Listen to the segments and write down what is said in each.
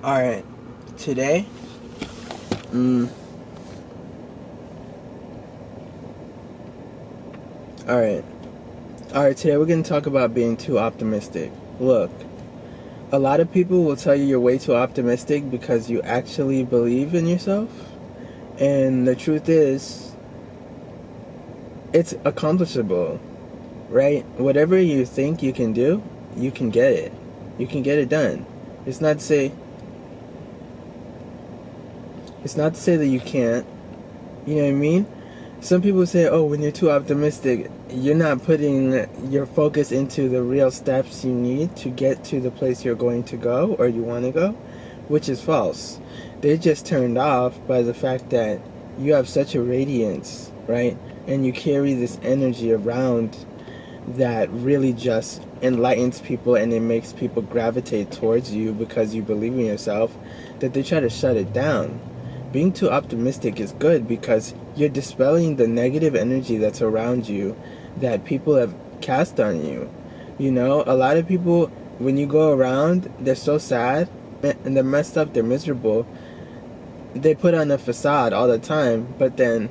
Alright, today, mm, alright, today we're going to talk about being too optimistic. Look, a lot of people will tell you you're way too optimistic because you actually believe in yourself, and the truth is, it's accomplishable, right? Whatever you think you can do, you can get it. You can get it done. It's not to say, that you can't, you know what I mean? Some people say, oh, when you're too optimistic, you're not putting your focus into the real steps you need to get to the place you're going to go or you want to go, which is false. They're just turned off by the fact that you have such a radiance, right? And you carry this energy around that really just enlightens people, and it makes people gravitate towards you because you believe in yourself, that they try to shut it down. Being too optimistic is good because you're dispelling the negative energy that's around you that people have cast on you. You know, a lot of people, when you go around, they're so sad and they're messed up, they're miserable. They put on a facade all the time, but then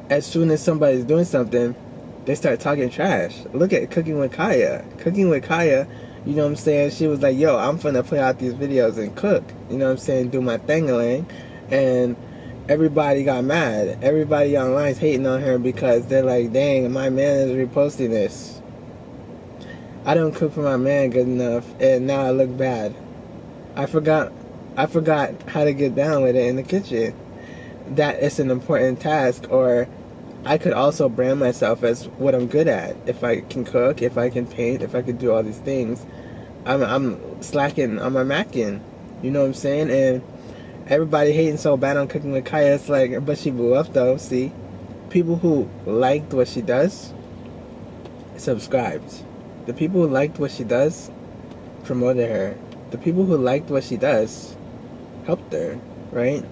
as soon as somebody's doing something, they start talking trash. Look at Cooking with Kaya. Cooking with Kaya, you know what I'm saying? She was like, yo, I'm finna put out these videos and cook. You know what I'm saying? Do my thing-a-ling. And everybody got mad. Everybody online's hating on her because they're like, dang, my man is reposting this. I don't cook for my man good enough, and now I look bad. I forgot how to get down with it in the kitchen. That is an important task. Or I could also brand myself as what I'm good at. If I can cook, if I can paint, if I could do all these things, I'm slacking on my macking. You know what I'm saying? And everybody hating so bad on Cooking with Kaya, it's like, but she blew up though, see? People who liked what she does, subscribed. The people who liked what she does, promoted her. The people who liked what she does, helped her, right?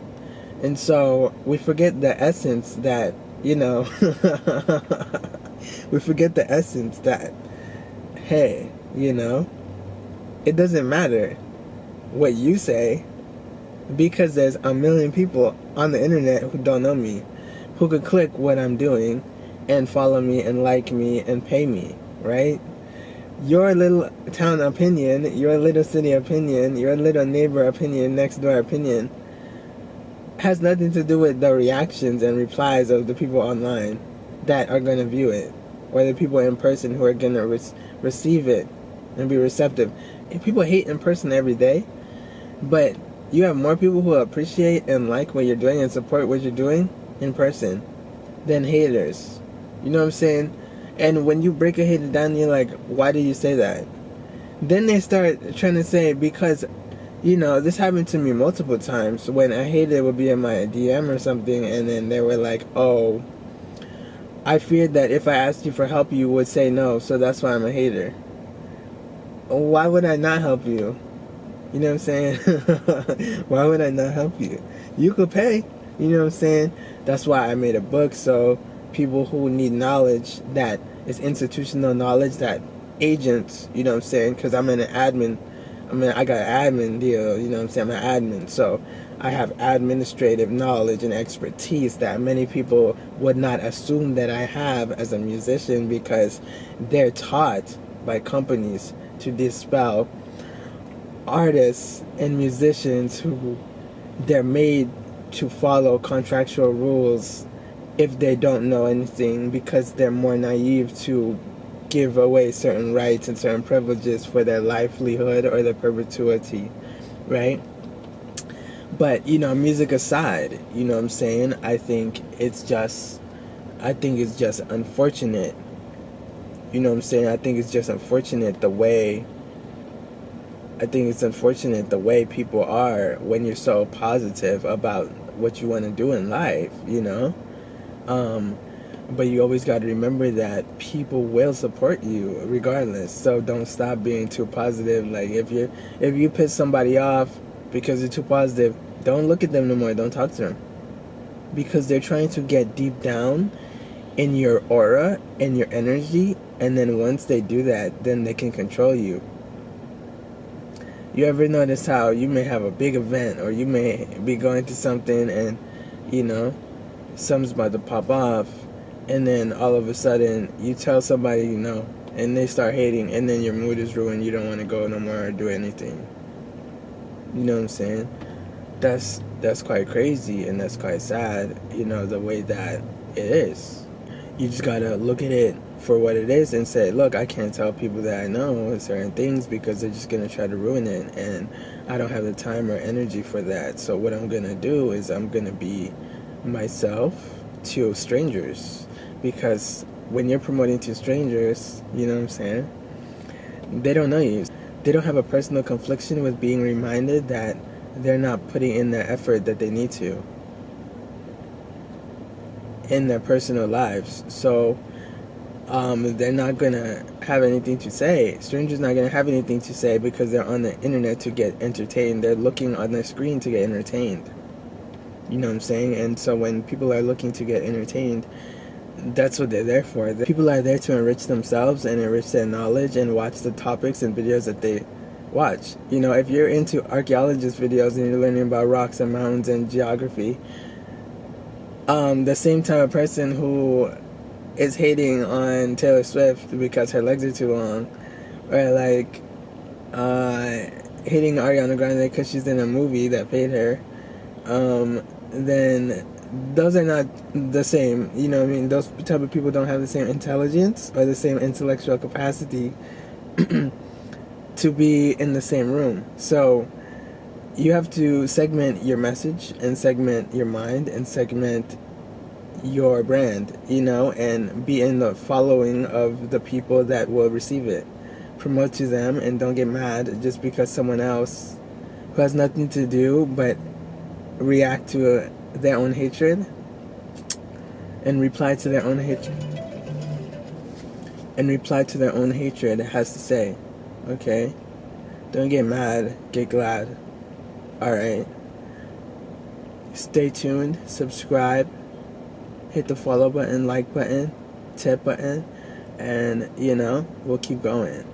And so, we forget the essence that, you know, we forget the essence that, hey, you know, it doesn't matter what you say, because there's a million people on the internet who don't know me, who could click what I'm doing and follow me and like me and pay me, right? Your little town opinion, your little city opinion, your little neighbor opinion, next door opinion, has nothing to do with the reactions and replies of the people online that are going to view it, or the people in person who are going to receive it and be receptive. And people hate in person every day, but you have more people who appreciate and like what you're doing and support what you're doing in person than haters. You know what I'm saying? And when you break a hater down, you're like, why do you say that? Then they start trying to say, because, you know, this happened to me multiple times when a hater would be in my DM or something, and then they were like, oh, I feared that if I asked you for help, you would say no, so that's why I'm a hater. Why would I not help you? You know what I'm saying? Why would I not help you? You could pay. You know what I'm saying? That's why I made a book, so people who need knowledge that is institutional knowledge, that agents, you know what I'm saying? Because I'm an admin. I got an admin deal, you know what I'm saying? I'm an admin, so I have administrative knowledge and expertise that many people would not assume that I have as a musician, because they're taught by companies to dispel artists and musicians who they're made to follow contractual rules if they don't know anything, because they're more naive to give away certain rights and certain privileges for their livelihood or their perpetuity, right? But, you know, music aside, you know what I'm saying, I think it's just unfortunate. You know what I'm saying? I think it's just unfortunate the way people are when you're so positive about what you want to do in life, you know? But you always got to remember that people will support you regardless. So don't stop being too positive. Like, if you piss somebody off because you're too positive, don't look at them no more. Don't talk to them. Because they're trying to get deep down in your aura and your energy, and then once they do that, then they can control you. You ever notice how you may have a big event, or you may be going to something and, you know, something's about to pop off, and then all of a sudden you tell somebody you know, and they start hating, and then your mood is ruined. You don't want to go no more or do anything. You know what I'm saying? That's quite crazy, and that's quite sad, you know, the way that it is. You just gotta look at it for what it is and say, look, I can't tell people that I know certain things because they're just gonna try to ruin it, and I don't have the time or energy for that. So what I'm gonna do is I'm gonna be myself to strangers, because when you're promoting to strangers, you know what I'm saying, they don't know you. They don't have a personal confliction with being reminded that they're not putting in the effort that they need to in their personal lives. So they're not gonna have anything to say. Strangers not gonna have anything to say because they're on the internet to get entertained. They're looking on their screen to get entertained. You know what I'm saying? And so when people are looking to get entertained, that's what they're there for. People are there to enrich themselves and enrich their knowledge and watch the topics and videos that they watch. You know, if you're into archaeologist videos and you're learning about rocks and mountains and geography, the same type of person who is hating on Taylor Swift because her legs are too long, or like hating Ariana Grande because she's in a movie that paid her, then those are not the same. You know what I mean? Those type of people don't have the same intelligence or the same intellectual capacity to be in the same room. So you have to segment your message and segment your mind and segment your brand, you know, and be in the following of the people that will receive it. Promote to them, and don't get mad just because someone else who has nothing to do but react to their own hatred and reply to their own hatred has to say. Okay? Don't get mad, get glad. Alright? Stay tuned, subscribe, hit the follow button, like button, tip button, and, you know, we'll keep going.